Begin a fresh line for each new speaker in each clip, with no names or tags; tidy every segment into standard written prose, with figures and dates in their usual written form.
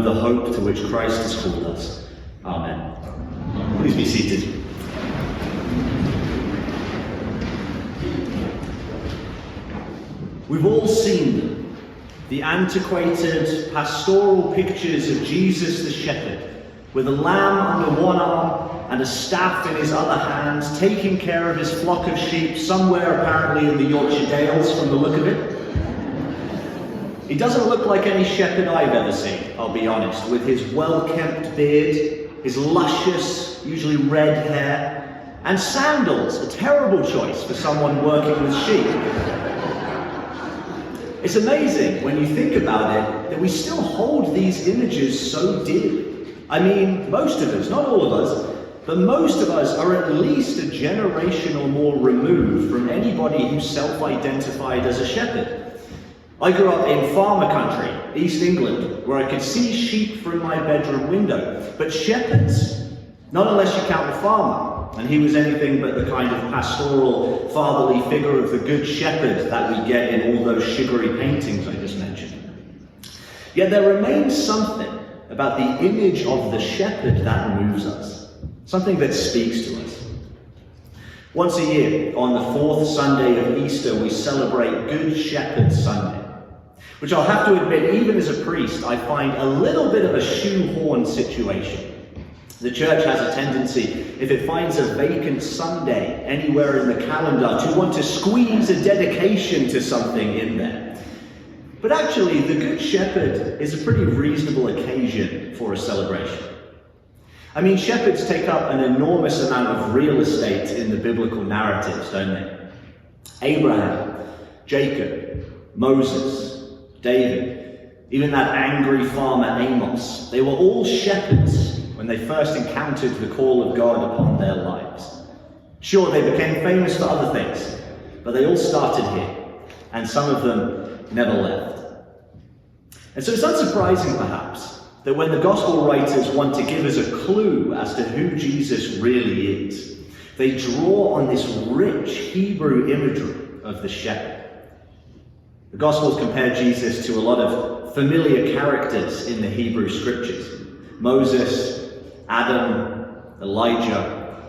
the hope to which Christ has called us. Amen. Please be seated. We've all seen them, the antiquated pastoral pictures of Jesus the shepherd, with a lamb under one arm and a staff in his other hand, taking care of his flock of sheep somewhere apparently in the Yorkshire Dales from the look of it. He doesn't look like any shepherd I've ever seen, I'll be honest, with his well-kempt beard, his luscious, usually red hair, and sandals, a terrible choice for someone working with sheep. It's amazing when you think about it that we still hold these images so dear. I mean, most of us, not all of us, but most of us are at least a generation or more removed from anybody who self-identified as a shepherd. I grew up in farmer country, East England, where I could see sheep from my bedroom window. But shepherds, not unless you count the farmer. And he was anything but the kind of pastoral, fatherly figure of the good shepherd that we get in all those sugary paintings I just mentioned. Yet there remains something about the image of the shepherd that moves us. Something that speaks to us. Once a year, on the fourth Sunday of Easter, we celebrate Good Shepherd Sunday, which I'll have to admit, even as a priest, I find a little bit of a shoehorn situation. The church has a tendency, if it finds a vacant Sunday anywhere in the calendar, to want to squeeze a dedication to something in there. But actually, the Good Shepherd is a pretty reasonable occasion for a celebration. I mean, shepherds take up an enormous amount of real estate in the biblical narratives, don't they? Abraham, Jacob, Moses, David, even that angry farmer Amos, they were all shepherds when they first encountered the call of God upon their lives. Sure, they became famous for other things, but they all started here, and some of them never left. And so it's unsurprising, perhaps, that when the gospel writers want to give us a clue as to who Jesus really is, they draw on this rich Hebrew imagery of the shepherd. The Gospels compare Jesus to a lot of familiar characters in the Hebrew scriptures. Moses, Adam, Elijah.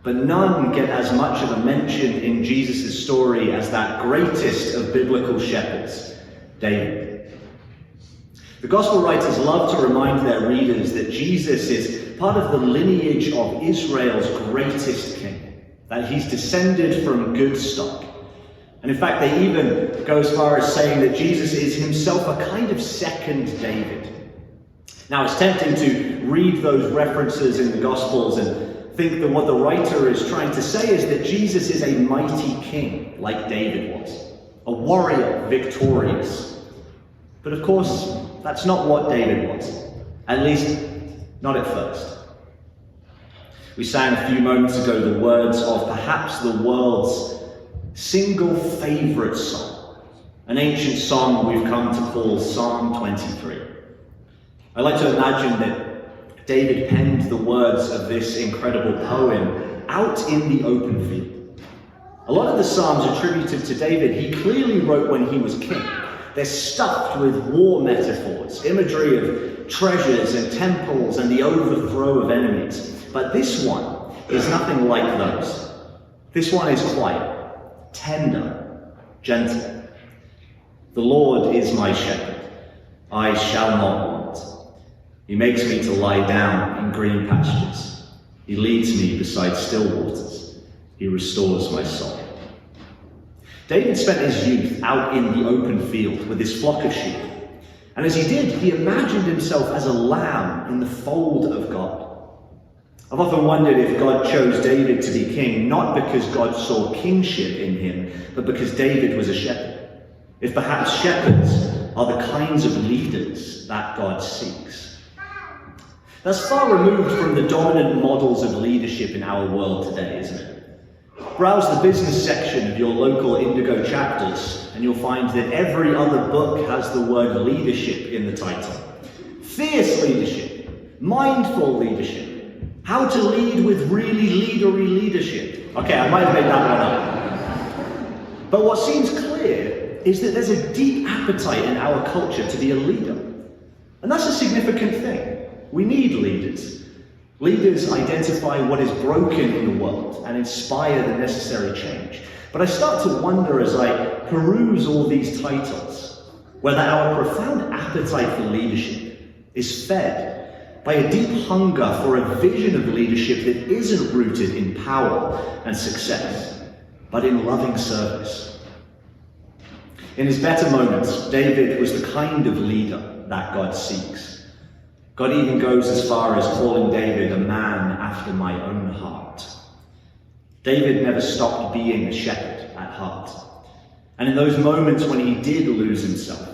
But none get as much of a mention in Jesus' story as that greatest of biblical shepherds, David. The Gospel writers love to remind their readers that Jesus is part of the lineage of Israel's greatest king, that he's descended from good stock. And in fact, they even go as far as saying that Jesus is himself a kind of second David. Now, it's tempting to read those references in the Gospels and think that what the writer is trying to say is that Jesus is a mighty king, like David was, a warrior, victorious. But of course, that's not what David was, at least not at first. We sang a few moments ago the words of perhaps the world's single favourite song, an ancient song we've come to call Psalm 23. I like to imagine that David penned the words of this incredible poem out in the open field. A lot of the psalms attributed to David he clearly wrote when he was king. They're stuffed with war metaphors, imagery of treasures and temples and the overthrow of enemies. But this one is nothing like those. This one is quiet, tender, gentle. The Lord is my shepherd, I shall not want. He makes me to lie down in green pastures. He leads me beside still waters. He restores my soul. David spent his youth out in the open field with his flock of sheep. And as he did, he imagined himself as a lamb in the fold of God. I've often wondered if God chose David to be king, not because God saw kingship in him, but because David was a shepherd. If perhaps shepherds are the kinds of leaders that God seeks. That's far removed from the dominant models of leadership in our world today, isn't it? Browse the business section of your local Indigo chapters, and you'll find that every other book has the word leadership in the title. Fierce leadership, mindful leadership, how to lead with really leadery leadership. Okay, I might have made that one up. But what seems clear is that there's a deep appetite in our culture to be a leader. And that's a significant thing. We need leaders. Leaders identify what is broken in the world and inspire the necessary change. But I start to wonder as I peruse all these titles, whether our profound appetite for leadership is fed by a deep hunger for a vision of leadership that isn't rooted in power and success, but in loving service. In his better moments, David was the kind of leader that God seeks. God even goes as far as calling David a man after my own heart. David never stopped being a shepherd at heart. And in those moments when he did lose himself,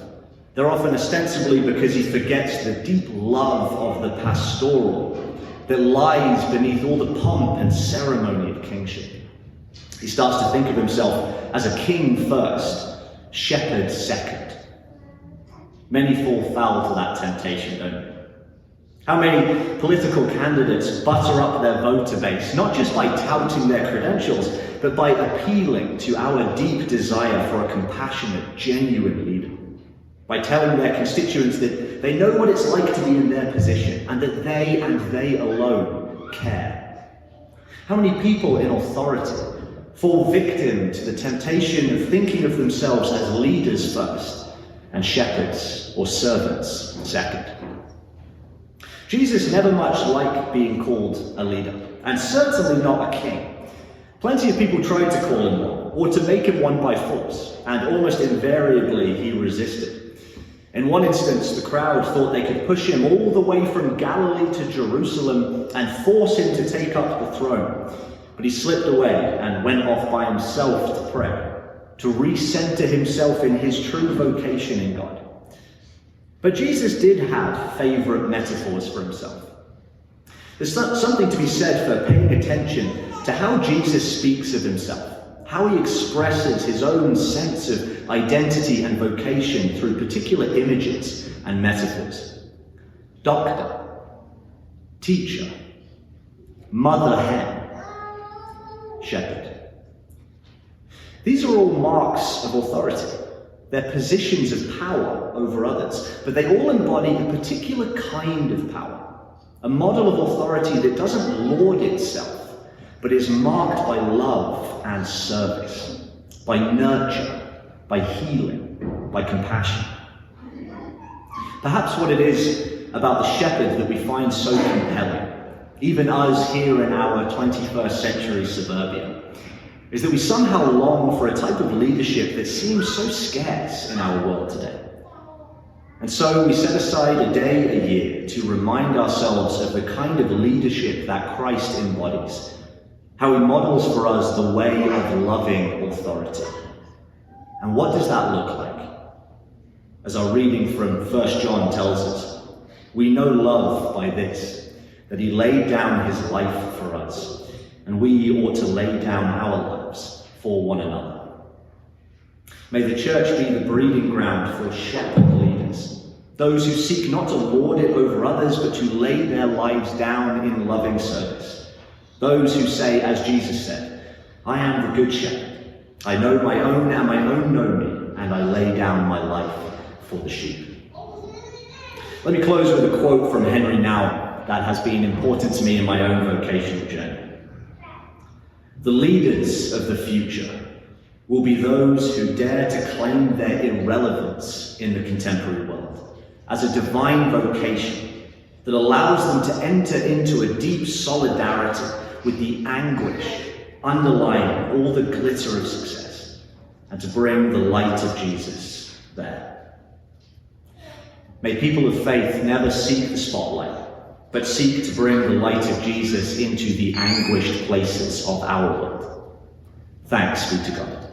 they're often ostensibly because he forgets the deep love of the pastoral that lies beneath all the pomp and ceremony of kingship. He starts to think of himself as a king first, shepherd second. Many fall foul to that temptation, don't they? How many political candidates butter up their voter base, not just by touting their credentials, but by appealing to our deep desire for a compassionate, genuine leader. By telling their constituents that they know what it's like to be in their position and that they alone care. How many people in authority fall victim to the temptation of thinking of themselves as leaders first and shepherds or servants second? Jesus never much liked being called a leader, and certainly not a king. Plenty of people tried to call him one, or to make him one by force, and almost invariably he resisted. In one instance, the crowd thought they could push him all the way from Galilee to Jerusalem and force him to take up the throne. But he slipped away and went off by himself to pray, to recenter himself in his true vocation in God. But Jesus did have favourite metaphors for himself. There's something to be said for paying attention to how Jesus speaks of himself, how he expresses his own sense of identity and vocation through particular images and metaphors. Doctor, teacher, mother hen, shepherd. These are all marks of authority. They're positions of power over others, but they all embody a particular kind of power, a model of authority that doesn't lord itself, but is marked by love and service, by nurture, by healing, by compassion. Perhaps what it is about the shepherd that we find so compelling, even us here in our 21st century suburbia, is that we somehow long for a type of leadership that seems so scarce in our world today. And so we set aside a day a year to remind ourselves of the kind of leadership that Christ embodies, how he models for us the way of loving authority. And what does that look like? As our reading from 1 John tells us, we know love by this, that he laid down his life for us, and we ought to lay down our lives for one another. May the church be the breeding ground for shepherd leaders, those who seek not to lord it over others, but to lay their lives down in loving service. Those who say, as Jesus said, I am the good shepherd. I know my own, and my own know me, and I lay down my life for the sheep. Let me close with a quote from Henry Nouwen that has been important to me in my own vocational journey. The leaders of the future will be those who dare to claim their irrelevance in the contemporary world as a divine vocation that allows them to enter into a deep solidarity with the anguish underlying all the glitter of success and to bring the light of Jesus there. May people of faith never seek the spotlight, but seek to bring the light of Jesus into the anguished places of our world. Thanks be to God.